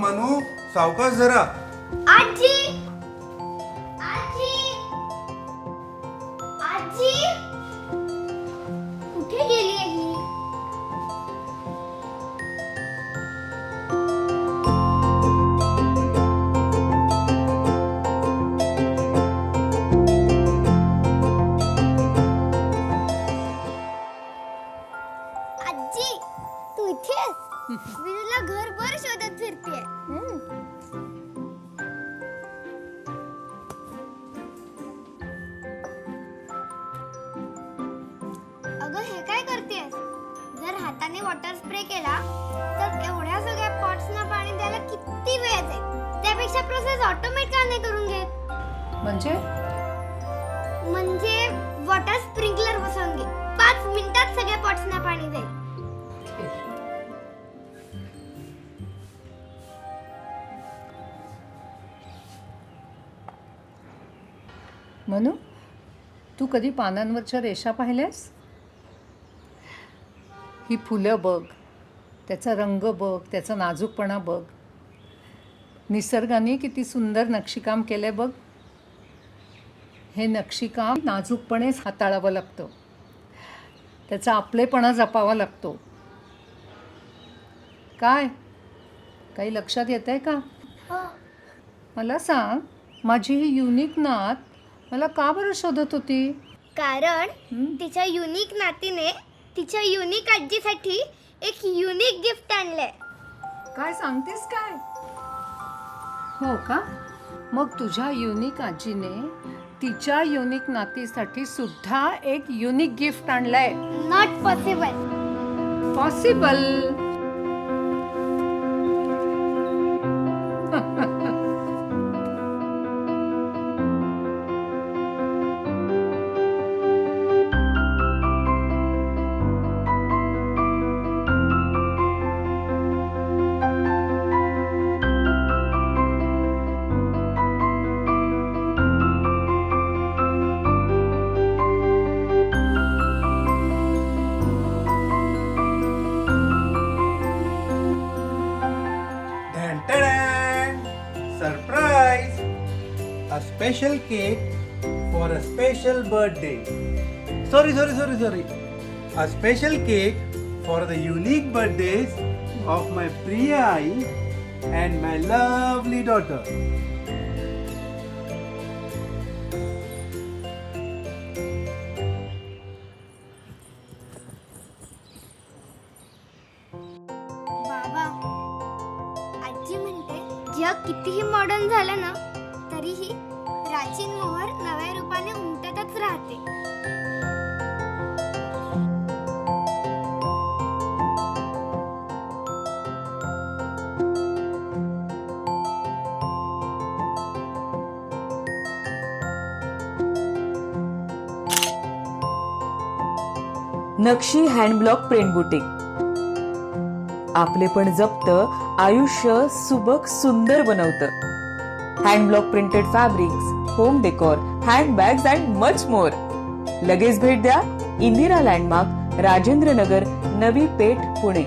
मनू सावकाश जरा. आजी आजी आजी कुठे गेली आहे ही? आजी तू इथे आहेस? मी तुला घरभर शोधत फिरतेय. अगं हे काय करतेस? जर हाताने वॉटर स्प्रे केला तर एवढ्या सगळ्या पॉट्सना पाणी द्यायला किती वेळ जाईल? त्यापेक्षा प्रोसेस ऑटोमेट का नाही करून घेत? म्हणजे वॉटर स्प्रिंकलर बसवून घे. 5 मिनिटात सगळ्या पॉट्सना पाणी जाईल. मनू, तू कधी पानांवरच्या रेषा पाहिल्यास? ही फुलं बघ, त्याचा रंग बघ, त्याचा नाजूकपणा बघ. निसर्गाने किती सुंदर नक्षीकाम केलंय बघ. हे नक्षीकाम नाजूकपणेच हाताळावं लागतं. त्याचा आपलेपणा जपावा लागतो. काय काही लक्षात येत आहे का? मला सांग, माझी ही युनिक नात मला का बरं शोधत होती? कारण तिच्या युनिक नातीने तिच्या युनिक आजीसाठी एक युनिक गिफ्ट आणलंय. काय सांगतेस काय? हो का? मग तुझ्या युनिक आजीने तिच्या युनिक नातीसाठी सुद्धा एक युनिक गिफ्ट आणलंय. Not possible. Possible. Surprise! A special cake for a special birthday. Sorry. A special cake for the unique birthdays of my Priya and my lovely daughter. बाबा, आजी म्हणते जग कितीही मॉडर्न झालं ना तरीही प्राचीन मोहर नव्या रूपाने उमटतच राहते. नक्षी हँडब्लॉक प्रिंट बुटीक. आपले पण जपतं, आयुष्य सुबक सुंदर बनवतं. Hand block printed fabrics, home decor, handbags and much more. लगेच भेट द्या इंदिरा लँडमार्क, राजेंद्र नगर, नवी पेठ, पुणे.